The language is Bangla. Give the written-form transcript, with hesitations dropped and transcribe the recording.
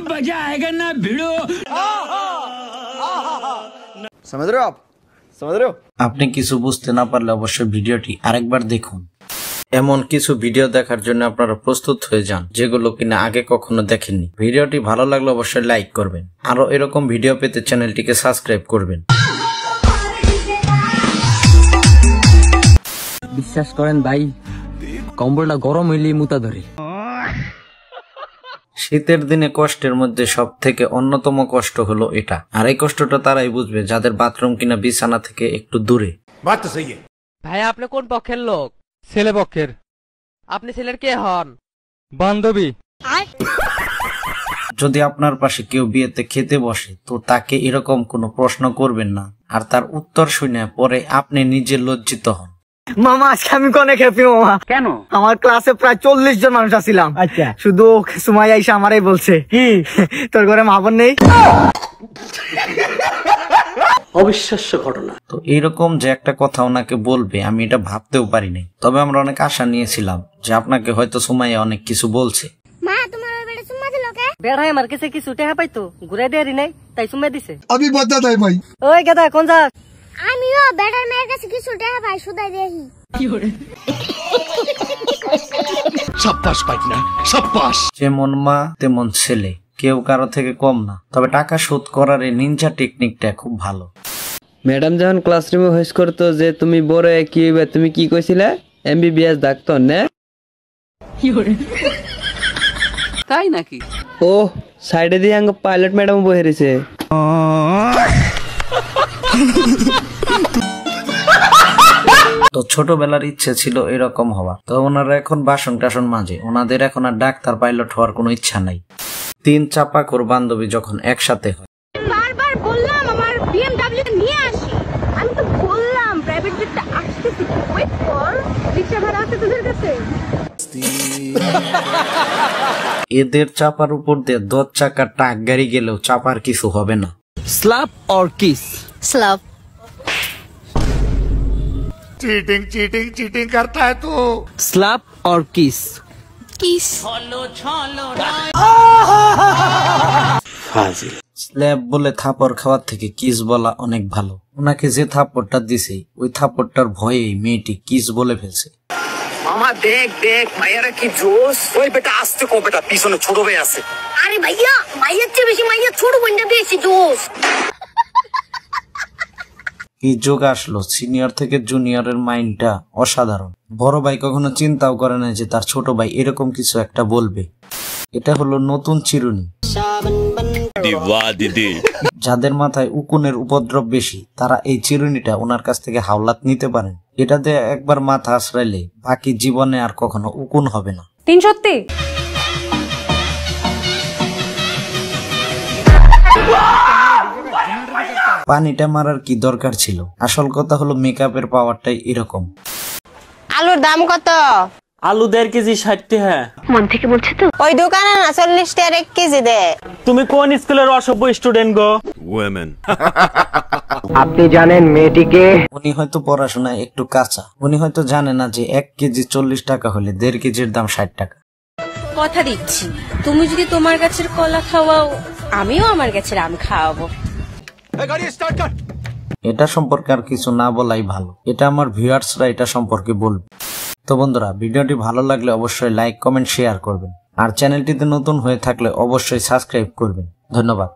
मजा आएगा ना भिड़ो। समझ रहे हो आप? समझ रहे हो? আপনি কিছু বুঝতে না পারলে অবশ্যই ভিডিওটি আরেকবার দেখুন। এমন কিছু ভিডিও দেখার জন্য আপনারা প্রস্তুত হয়ে যান যেগুলো কিনা আগে কখনো দেখেননি। ভিডিওটি ভালো লাগলে অবশ্যই লাইক করবেন। আরো এরকম ভিডিও পেতে চ্যানেলটিকে সাবস্ক্রাইব করবেন। বিশ্বাস করেন ভাই, কম্বলটা গরম হইলেই মুতা ধরে। শীতের দিনে কষ্টের মধ্যে সব থেকে অন্যতম কষ্ট হলো এটা, আর এই কষ্টটা তারাই বুঝবে যাদের বাথরুম কিনা বিছানা থেকে একটু দূরে। ভাই আপনি কোন পক্ষের লোক? ছেলে পক্ষের। আপনি ছেলের কে হন? বান্ধবী। যদি আপনার পাশে কেউ বিয়েতে খেতে বসে তো তাকে এরকম কোনো প্রশ্ন করবেন না, আর তার উত্তর শুনে পরে আপনি নিজে লজ্জিত হন। মামা আজকে আমি অনেক হ্যাপি মামা। কেন? আমার ক্লাসে প্রায় 40 জন মানুষ আসছিলাম। আচ্ছা, শুধু সুমাইয়া এসে আমারই বলছে কি তোর ঘরে মা বোন নেই। অবিশ্বাস্য ঘটনা। তো এইরকম যে একটা কথা ওনাকে বলবে আমি এটা ভাবতেও পারি নাই। তবে আমরা অনেক আশা নিয়েছিলাম যে আপনাকে হয়তো সুমাইয়া অনেক কিছু বলছে। মা তোমার বেটা সুম্মা দিল কে? বেড়াই আমার কাছে কিছু টাকা পাইতো, ঘুরাই দেয়ারি নাই, তাই সুম্মা দিছে। আমি বদলা দেয় ভাই। ওই গেদা কোন যাস? আমিও বেটার মেয়ের কাছে কিছু টাকা পাই, সুদাই দেখি। সাব্বাস পাইনা, সাব্বাস। যেমন মা তেমন ছেলে, কেউ কারো থেকে কম না। তবে টাকা শোধ করার এই নিনজা টেকনিকটা খুব ভালো। ম্যাডাম যখন ক্লাসরুমে হইস করতো যে তুমি বড় কি হইবে, তুমি কি কইছিলে? এমবিবিএস ডাক্তার না? তাই নাকি? ও সাইডে দিয়ে আঙ্গ পাইলট ম্যাডাম বহে রয়েছে। তো ছোটবেলার ইচ্ছে ছিল এরকম হওয়া, তো ওনারা এখন বাসন টাসন মাজে। ওনাদের এখন আর ডাক্তার পাইলট হওয়ার কোনো ইচ্ছা নাই। 3 চাপাকোর বান্ধবী যখন একসাথে হয়। বারবার বললাম আমার বিএমডব্লিউ নিয়ে আসি, আমি তো বললাম প্রাইভেট জেটটা আসতেছি, ওয়েট কর, রিকশা ভাড়া আছে তোদের কাছে। এদের চাপার উপর দিয়ে 10 চাকা ট্রাক গাড়ি গেলেও চাপার কিছু হবে না। Slap or kiss? Slap. Cheating cheating cheating करता है तू। Slap or kiss? Kiss. Slab বলে থাপড় খাওয়ার থেকে কিস বলা অনেক ভালো। ওনাকে যে থাপড়টা দিছে ওই থাপড়টার ভয়েই মেয়েটি কিস বলে ফেলছে। মামা দেখ দেখ মাইয়ারা কি জোশ। ওই বেটা আসতে কো, বেটা পিছনে ছোট ভাই আছে। আরে ভাইয়া, মাইয়ার চেয়ে বেশি মাইয়া ছোট বোনটা বেশি জোশ। এই যোগ আসলো, সিনিয়র থেকে জুনিয়রের মাইন্ডটা অসাধারণ। বড় ভাই কখনো চিন্তাও করে না যে তার ছোট ভাই এরকম কিছু একটা বলবে। এটা হলো নতুন চিরুনি। যাদের মাথায় উকুনের উপদ্রব বেশি তারা এই চিরুনিটা ওনার কাছ থেকে হাওলাত নিতে পারেন। এটা দিয়ে একবার মাথা আশ্রাইলে বাকি জীবনে আর কখনো উকুন হবে না। 3 সত্যি? পানিটা মারার কি দরকার ছিল? আসল কথা হলো মেকআপের পাওয়ারটাই এরকম। আলুর দাম কত? আলু 1.5 কেজি 60 টাকা। মন থেকে বলছে তো? ওই দোকানে না 40 টাকার 1 কেজি দে। তুমি কোন স্কুলের অসভ্য স্টুডেন্ট গো? Women। আপনি জানেন মেয়েটিকে? উনি হয়তো পড়াশোনায় একটু কাঁচা। উনি হয়তো জানে না যে 1 কেজি 40 টাকা হলে 1.5 কেজির দাম 60 টাকা। কথা দিচ্ছি, তুমি যদি তোমার গাছের কলা খাওয়াও, আমিও আমার গাছের আম খাওয়াবো। এটা সম্পর্কে আর কিছু না বলাই ভালো। এটা আমার ভিউয়ার্সরা এটা সম্পর্কে বলবে। তো বন্ধুরা, ভিডিওটি ভালো লাগলে অবশ্যই লাইক কমেন্ট শেয়ার করবেন, আর চ্যানেলটিতে নতুন হয়ে থাকলে অবশ্যই সাবস্ক্রাইব করবেন। ধন্যবাদ।